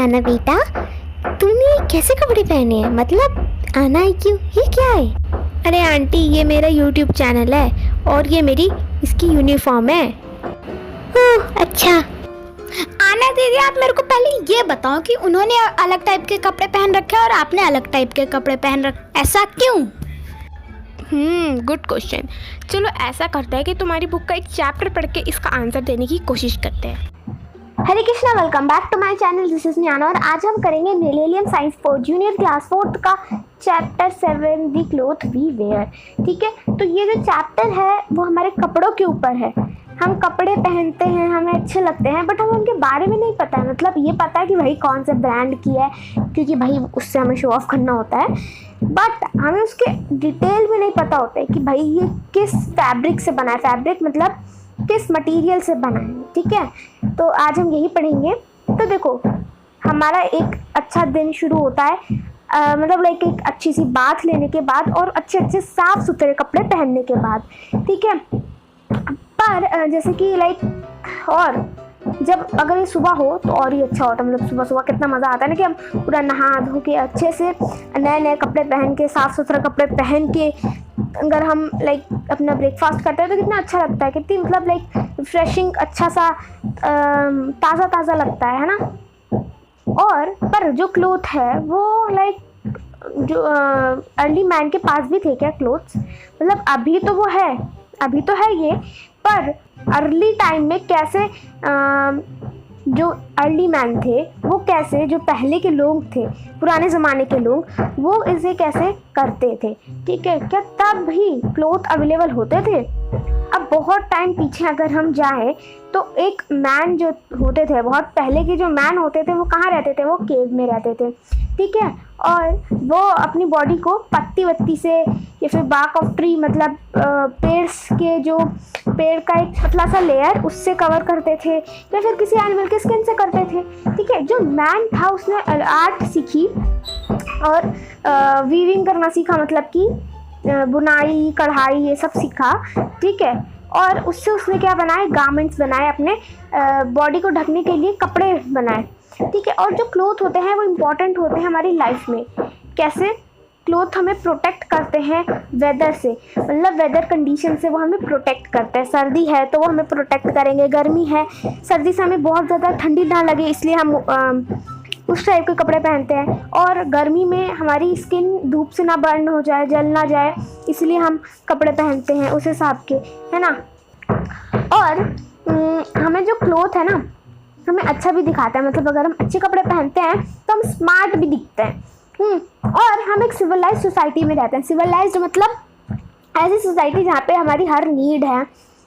आना बेटा, तूने कैसे कपड़े पहने हैं? मतलब आना है क्यों? ये क्या है? अरे आंटी, ये मेरा YouTube चैनल है और ये मेरी इसकी यूनिफॉर्म है। ओह अच्छा। आना दीदी, आप मेरे को पहले ये बताओ कि उन्होंने अलग टाइप के कपड़े पहन रखे हैं और आपने अलग टाइप के कपड़े पहन रखे, ऐसा क्यों? Good question. चलो ऐसा करते हैं कि तुम्हारी बुक का एक चैप्टर पढ़ के इसका आंसर देने की कोशिश करते हैं। Hare Krishna, welcome back to my channel. This is Nyana और आज हम करेंगे मिलेनियम साइंस 4 जूनियर क्लास 4 का chapter 7 the cloth we wear. ठीक है, तो ये जो चैप्टर है वो हमारे कपड़ों के ऊपर है। हम कपड़े पहनते हैं, हमें अच्छे लगते हैं, बट हमें उनके बारे में नहीं पता है। मतलब ये पता है कि भाई कौन से ब्रांड की है, क्योंकि भाई उससे हमें शो ऑफ करना होता है, बट हमें उसके डिटेल में नहीं पता होता है कि भाई ये किस फैब्रिक से बना है। फैब्रिक मतलब किस मटेरियल से बना है। ठीक है, तो आज हम यही पढ़ेंगे। तो देखो, हमारा एक अच्छा दिन शुरू होता है मतलब लाइक एक अच्छी सी बाथ लेने के बाद और अच्छे अच्छे साफ सुथरे कपड़े पहनने के बाद। ठीक है, पर जैसे कि लाइक और जब अगर ये सुबह हो तो और ही अच्छा होता है। मतलब सुबह सुबह कितना मज़ा आता है ना कि हम पूरा नहा धो के अच्छे से नए नए कपड़े पहन के, साफ़ सुथरे कपड़े पहन के अगर हम लाइक अपना ब्रेकफास्ट करते हैं तो कितना अच्छा लगता है, कितनी मतलब लाइक रिफ्रेशिंग, अच्छा सा ताज़ा ताज़ा लगता है ना। और पर जो क्लोथ है वो लाइक जो अर्ली मैन के पास भी थे क्या क्लोथ्स? मतलब अभी तो वो है, अभी तो है ये, पर अर्ली टाइम में कैसे जो अर्ली मैन थे वो कैसे, जो पहले के लोग थे, पुराने ज़माने के लोग, वो इसे कैसे करते थे। ठीक है, क्या तब भी क्लोथ अवेलेबल होते थे? अब बहुत टाइम पीछे अगर हम जाएं तो एक मैन जो होते थे, बहुत पहले के जो मैन होते थे, वो कहाँ रहते थे? वो केव में रहते थे। ठीक है, और वो अपनी बॉडी को पत्ती वत्ती से या फिर बार्क ऑफ ट्री मतलब पेड़ का एक पतला सा लेयर उससे कवर करते थे, या फिर किसी एनिमल के स्किन से करते थे। ठीक है, जो मैन था उसने आर्ट सीखी और वीविंग करना सीखा, मतलब कि बुनाई कढ़ाई ये सब सीखा। ठीक है, और उससे उसने क्या बनाए? गारमेंट्स बनाए, अपने बॉडी को ढकने के लिए कपड़े बनाए। ठीक है, और जो क्लोथ होते हैं वो इम्पॉर्टेंट होते हैं हमारी लाइफ में। कैसे? क्लोथ हमें प्रोटेक्ट करते हैं वेदर से, मतलब वेदर कंडीशन से वो हमें प्रोटेक्ट करते हैं। सर्दी है तो वो हमें प्रोटेक्ट करेंगे, गर्मी है, सर्दी से हमें बहुत ज़्यादा ठंडी ना लगे इसलिए हम उस टाइप के कपड़े पहनते हैं। और गर्मी में हमारी स्किन धूप से ना बर्न हो जाए, जल ना जाए, इसलिए हम कपड़े पहनते हैं उस हिसाब के, है ना। और हमें जो क्लोथ है ना, हमें अच्छा भी दिखाता है। मतलब अगर हम अच्छे कपड़े पहनते हैं तो हम स्मार्ट भी दिखते हैं। और हम एक सिविलाइज सोसाइटी में रहते हैं। सिविलाइज्ड मतलब ऐसी सोसाइटी जहाँ पे हमारी हर नीड है।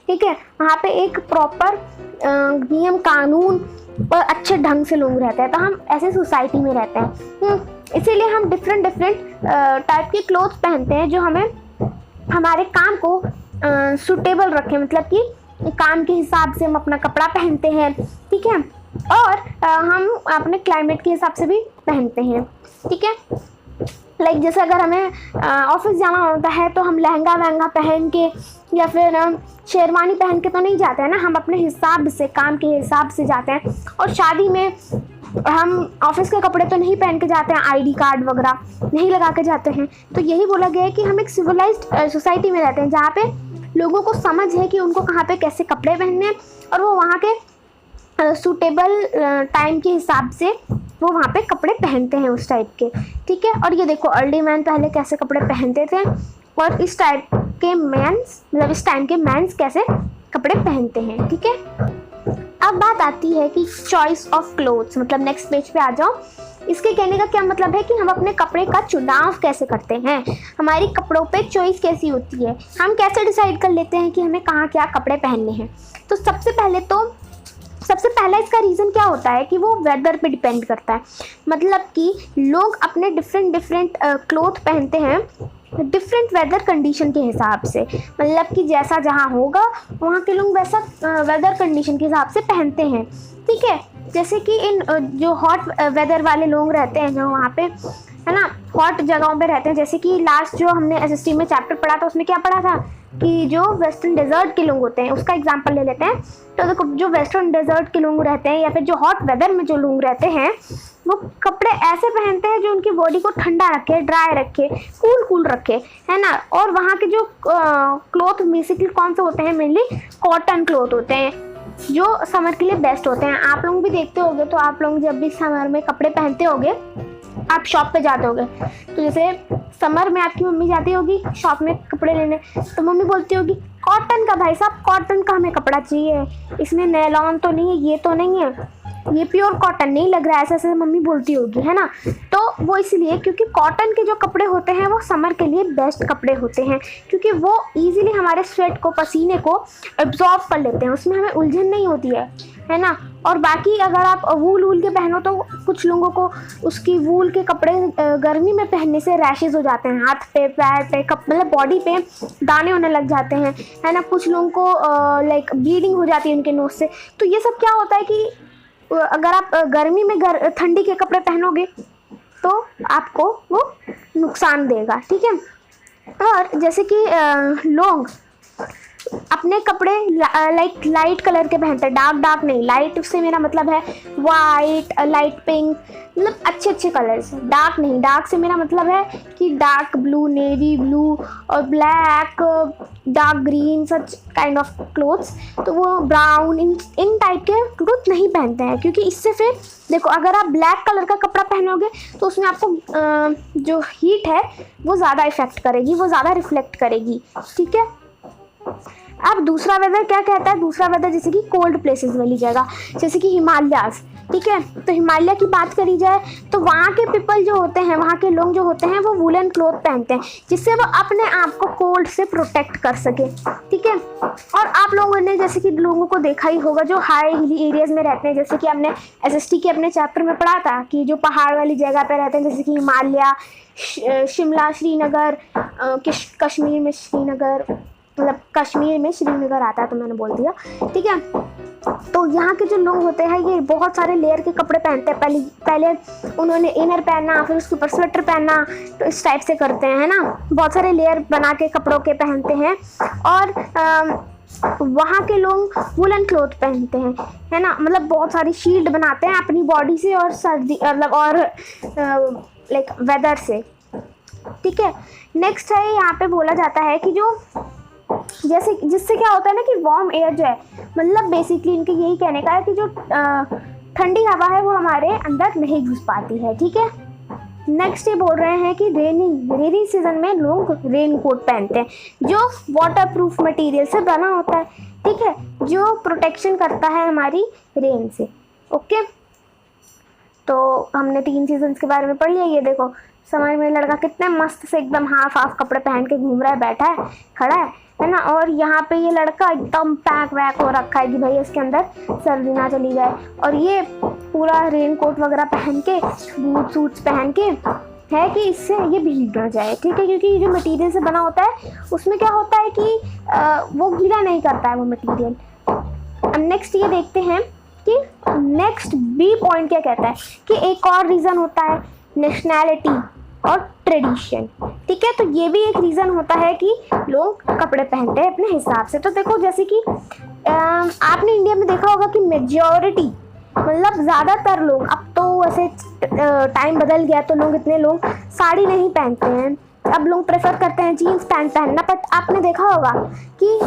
ठीक है, वहाँ पे एक प्रॉपर नियम कानून और अच्छे ढंग से लोग रहते हैं, तो हम ऐसे सोसाइटी में रहते हैं। इसीलिए हम डिफरेंट टाइप के क्लोथ्स पहनते हैं जो हमें हमारे काम को सूटेबल रखें, मतलब कि काम के हिसाब से हम अपना कपड़ा पहनते हैं। ठीक है, और हम अपने क्लाइमेट के हिसाब से भी पहनते हैं। ठीक है, लाइक जैसे अगर हमें ऑफिस जाना होता है तो हम लहंगा वहंगा पहन के या फिर शेरवानी पहन के तो नहीं जाते हैं ना, हम अपने हिसाब से, काम के हिसाब से जाते हैं। और शादी में हम ऑफिस के कपड़े तो नहीं पहन के जाते हैं, आईडी कार्ड वगैरह नहीं लगा के जाते हैं। तो यही बोला गया है कि हम एक सिविलाइज्ड सोसाइटी में रहते हैं जहाँ पे लोगों को समझ है कि उनको कहाँ पे कैसे कपड़े पहनने हैं, और वो वहाँ के सूटेबल टाइम के हिसाब से वो वहाँ पे कपड़े पहनते हैं उस टाइप के। ठीक है, और ये देखो अर्ली मैन पहले कैसे कपड़े पहनते थे और इस टाइप के मैंस, मतलब इस टाइम के मैंस कैसे कपड़े पहनते हैं। ठीक है, अब बात आती है कि चॉइस ऑफ क्लोथ्स, मतलब नेक्स्ट पेज पे आ जाओ। इसके कहने का क्या मतलब है कि हम अपने कपड़े का चुनाव कैसे करते हैं, हमारी कपड़ों पे चॉइस कैसी होती है, हम कैसे डिसाइड कर लेते हैं कि हमें कहाँ क्या कपड़े पहनने हैं। तो सबसे पहला इसका रीज़न क्या होता है कि वो वेदर पे डिपेंड करता है। मतलब कि लोग अपने डिफरेंट क्लोथ पहनते हैं डिफरेंट वेदर कंडीशन के हिसाब से। मतलब कि जैसा जहाँ होगा वहाँ के लोग वैसा वेदर कंडीशन के हिसाब से पहनते हैं। ठीक है, जैसे कि इन जो हॉट वेदर वाले लोग रहते हैं, जो वहाँ पे है ना हॉट जगहों पे रहते हैं, जैसे कि लास्ट जो हमने एसएसटी में चैप्टर पढ़ा था उसमें क्या पढ़ा था कि जो वेस्टर्न डेजर्ट के लोग होते हैं, उसका एग्जांपल ले लेते हैं। तो देखो जो वेस्टर्न डेजर्ट के लोग रहते हैं या फिर जो हॉट वेदर में जो लोग रहते हैं, वो कपड़े ऐसे पहनते हैं जो उनकी बॉडी को ठंडा रखे, ड्राई रखे, कूल रखे, है ना। और वहाँ के जो क्लॉथ बेसिकली कौन से होते हैं, मेनली कॉटन क्लॉथ होते हैं जो समर के लिए बेस्ट होते हैं। आप लोग भी देखते होंगे, तो आप लोग जब भी समर में कपड़े पहनते होंगे, आप शॉप पे जाते होगे, तो जैसे समर में आपकी मम्मी जाती होगी शॉप में कपड़े लेने, तो मम्मी बोलती होगी कॉटन का भाई साहब, कॉटन का हमें कपड़ा चाहिए, इसमें नायलॉन तो नहीं है, ये तो नहीं है, ये प्योर कॉटन नहीं लग रहा है, ऐसे ऐसे मम्मी बोलती होगी, है ना। तो वो इसलिए क्योंकि कॉटन के जो कपड़े होते हैं वो समर के लिए बेस्ट कपड़े होते हैं, क्योंकि वो इजीली हमारे स्वेट को, पसीने को एब्जॉर्ब कर लेते हैं, उसमें हमें उलझन नहीं होती है ना। और बाकी अगर आप वूल के पहनो तो कुछ लोगों को उसकी वूल के कपड़े गर्मी में पहनने से रैशेज हो जाते हैं, हाथ पे, पैर पे, मतलब बॉडी पे दाने होने लग जाते हैं, है ना। कुछ लोगों को लाइक ब्लीडिंग हो जाती है उनके नोज से। तो ये सब क्या होता है कि अगर आप गर्मी में ठंडी के कपड़े पहनोगे तो आपको वो नुकसान देगा, ठीक है। और जैसे कि लोग अपने कपड़े लाइक लाइट कलर के पहनते हैं, डार्क नहीं, लाइट से मेरा मतलब है वाइट, लाइट पिंक, मतलब अच्छे कलर्स। डार्क नहीं, डार्क से मेरा मतलब है कि डार्क ब्लू, नेवी ब्लू और black, dark green, such kind of clothes. तो वो ब्राउन, इन टाइप के क्लोथ नहीं पहनते हैं, क्योंकि इससे फिर देखो अगर आप ब्लैक कलर का कपड़ा पहनोगे तो उसमें आपको जो हीट है वो ज़्यादा इफेक्ट करेगी, वो ज़्यादा रिफ्लेक्ट करेगी, ठीक है। अब दूसरा वेदर क्या कहता है, दूसरा वेदर जैसे कि कोल्ड प्लेसेस वाली जगह, जैसे कि हिमालयाज, ठीक है। तो हिमालय की बात करी जाए तो वहाँ के पीपल जो होते हैं, वहाँ के लोग जो होते हैं वो वुलन क्लॉथ पहनते हैं, जिससे वो अपने आप को कोल्ड से प्रोटेक्ट कर सके, ठीक है। और आप लोगों ने जैसे कि लोगों को देखा ही होगा जो हाई हिली एरियाज में रहते हैं, जैसे कि हमने SST के अपने चैप्टर में पढ़ा था कि जो पहाड़ वाली जगह पे रहते हैं, जैसे कि हिमालय, शिमला, श्रीनगर, कश्मीर में श्रीनगर, मतलब कश्मीर में श्रीनगर आता है तो मैंने बोल दिया, ठीक है। तो यहाँ के जो लोग होते हैं ये बहुत सारे लेयर के कपड़े पहनते हैं। पहले उन्होंने इनर पहना, फिर उसके ऊपर स्वेटर पहना, तो इस टाइप से करते हैं, है ना। बहुत सारे लेयर बना के कपड़ों के पहनते हैं। और वहाँ के लोग वुलन क्लॉथ पहनते हैं, है ना, मतलब बहुत सारी शील्ड बनाते हैं अपनी बॉडी से और सर्दी मतलब और लाइक वेदर से, ठीक है। नेक्स्ट है यहाँ पे बोला जाता है कि जो जैसे जिससे क्या होता है ना कि वार्म एयर जो है, मतलब बेसिकली इनके यही कहने का है कि जो ठंडी हवा है वो हमारे अंदर नहीं घुस पाती है, ठीक है। नेक्स्ट ये बोल रहे हैं कि रेनी सीजन में लोग रेन कोट पहनते हैं जो वाटर प्रूफ मटेरियल से बना होता है, ठीक है, जो प्रोटेक्शन करता है हमारी रेन से, ओके। तो हमने 3 सीजन्स के बारे में पढ़ लिया। ये देखो समर में लड़का कितने मस्त से एकदम हाफ कपड़े पहन के घूम रहा है, बैठा है, खड़ा है ना। और यहाँ पे ये लड़का एकदम पैक वैक हो रखा है कि भाई इसके अंदर सर्दी ना चली जाए, और ये पूरा रेन कोट वगैरह पहन के, बूट सूट्स पहन के है कि इससे ये भीग ना जाए, ठीक है, क्योंकि जो मटेरियल से बना होता है उसमें क्या होता है कि वो गीला नहीं करता है वो मटेरियल। अब नेक्स्ट ये देखते हैं कि नेक्स्ट बी पॉइंट क्या कहता है कि एक और रीज़न होता है नेशनैलिटी और ट्रेडिशन, ठीक है। तो ये भी एक रीज़न होता है कि लोग कपड़े पहनते हैं अपने हिसाब से। तो देखो जैसे कि आपने इंडिया में देखा होगा कि मेजॉरिटी, मतलब ज़्यादातर लोग, अब तो ऐसे टाइम बदल गया तो इतने लोग साड़ी नहीं पहनते हैं, अब लोग प्रेफर करते हैं जीन्स पैंट पहनना। बट आपने देखा होगा कि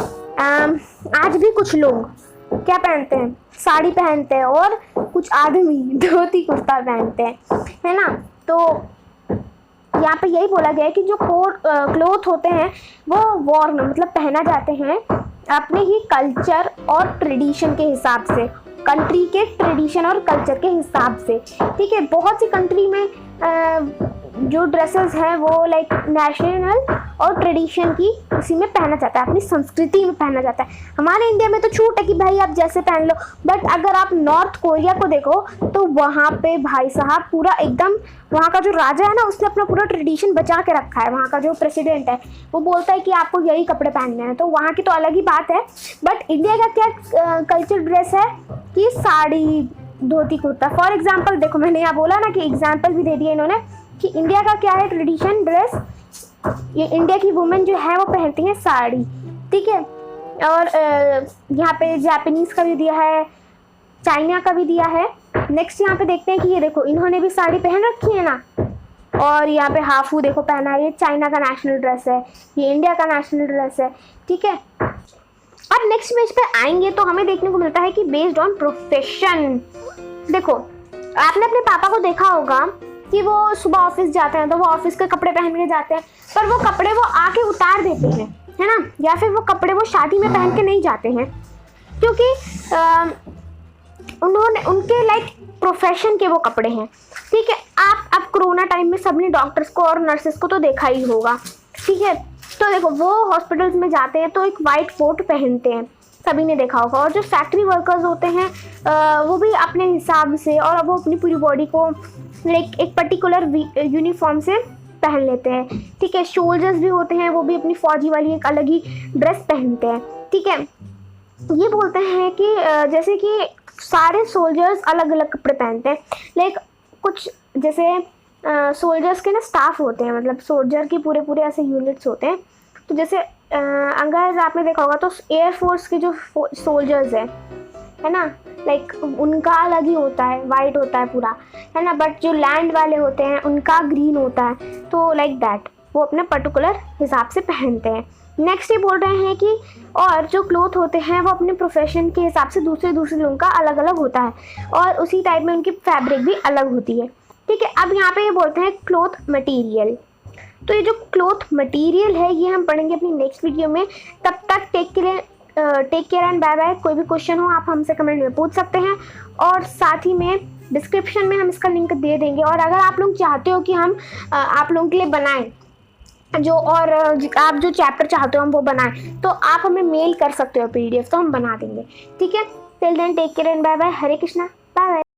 आज भी कुछ लोग क्या पहनते हैं, साड़ी पहनते हैं, और कुछ आदमी धोती कुर्ता पहनते हैं, है ना। तो यहाँ पे यही बोला गया है कि जो क्लोथ होते हैं वो वॉर्न मतलब पहना जाते हैं अपने ही कल्चर और ट्रेडिशन के हिसाब से, कंट्री के ट्रेडिशन और कल्चर के हिसाब से, ठीक है। बहुत सी कंट्री में जो ड्रेसेस हैं वो लाइक नेशनल और ट्रेडिशन की उसी में पहना जाता है, अपनी संस्कृति में पहना जाता है। हमारे इंडिया में तो छूट है कि भाई आप जैसे पहन लो, बट अगर आप नॉर्थ कोरिया को देखो तो वहाँ पे भाई साहब पूरा एकदम, वहाँ का जो राजा है ना उसने अपना पूरा ट्रेडिशन बचा के रखा है। वहाँ का जो प्रेसिडेंट है वो बोलता है कि आपको यही कपड़े पहनने हैं, तो वहाँ की तो अलग ही बात है। बट इंडिया का क्या कल्चर ड्रेस है कि साड़ी, धोती कुर्ता। फॉर एग्जाम्पल देखो, मैंने यहाँ बोला ना कि एग्जाम्पल भी दे दिया इन्होंने कि इंडिया का क्या है ट्रेडिशन ड्रेस, ये इंडिया की वुमेन जो है वो पहनती हैं साड़ी, ठीक है। और यहाँ पे जापानीज़ का भी दिया है, चाइना का भी दिया है। नेक्स्ट यहाँ पे देखते हैं कि ये देखो इन्होंने भी साड़ी पहन रखी है ना, और यहाँ पे हाफू देखो पहना है, ये चाइना का नेशनल ड्रेस है, ये इंडिया का नेशनल ड्रेस है, ठीक है। अब नेक्स्ट पेज पे आएंगे तो हमें देखने को मिलता है कि बेस्ड ऑन प्रोफेशन। देखो आपने अपने पापा को देखा होगा कि वो सुबह ऑफिस जाते हैं तो वो ऑफिस के कपड़े पहन के जाते हैं, पर वो कपड़े वो आके उतार देते हैं, है ना, या फिर वो कपड़े वो शादी में पहन के नहीं जाते हैं, क्योंकि उन्होंने उनके लाइक प्रोफेशन के वो कपड़े हैं, ठीक है। आप अब कोरोना टाइम में सबने डॉक्टर्स को और नर्सेस को तो देखा ही होगा, ठीक है। तो देखो वो हॉस्पिटल्स में जाते हैं तो एक वाइट कोट पहनते हैं, सभी ने देखा होगा। और जो फैक्ट्री वर्कर्स होते हैं वो भी अपने हिसाब से और वो अपनी पूरी बॉडी को एक पर्टिकुलर यूनिफॉर्म से पहन लेते हैं, ठीक है। सोल्जर्स भी होते हैं, वो भी अपनी फौजी वाली एक अलग ही ड्रेस पहनते हैं, ठीक है। ये बोलते हैं कि जैसे कि सारे सोल्जर्स अलग अलग कपड़े पहनते हैं, लाइक कुछ जैसे सोल्जर्स के ना स्टाफ होते हैं, मतलब सोल्जर के पूरे पूरे ऐसे यूनिट्स होते हैं। तो जैसे अगर आपने देखा होगा तो एयरफोर्स के जो सोल्जर्स है ना, लाइक उनका अलग ही होता है, वाइट होता है पूरा, है ना। बट जो लैंड वाले होते हैं उनका ग्रीन होता है, तो लाइक दैट वो अपने पर्टिकुलर हिसाब से पहनते हैं। नेक्स्ट ये बोल रहे हैं कि और जो क्लोथ होते हैं वो अपने प्रोफेशन के हिसाब से दूसरे लोगों का अलग अलग होता है, और उसी टाइप में उनकी फैब्रिक भी अलग होती है, ठीक है। अब यहाँ पे ये बोलते हैं क्लोथ मटेरियल। तो ये जो क्लोथ मटेरियल है ये हम पढ़ेंगे अपनी नेक्स्ट वीडियो में। तब तक take care and bye bye. कोई भी क्वेश्चन हो आप हमसे कमेंट में पूछ सकते हैं, और साथ ही में डिस्क्रिप्शन में हम इसका लिंक दे देंगे। और अगर आप लोग चाहते हो कि हम आप लोगों के लिए बनाएं जो, और आप जो चैप्टर चाहते हो हम वो बनाएं, तो आप हमें मेल कर सकते हो PDF, तो हम बना देंगे, ठीक है। Till then take care and bye bye. Hare Krishna, bye bye.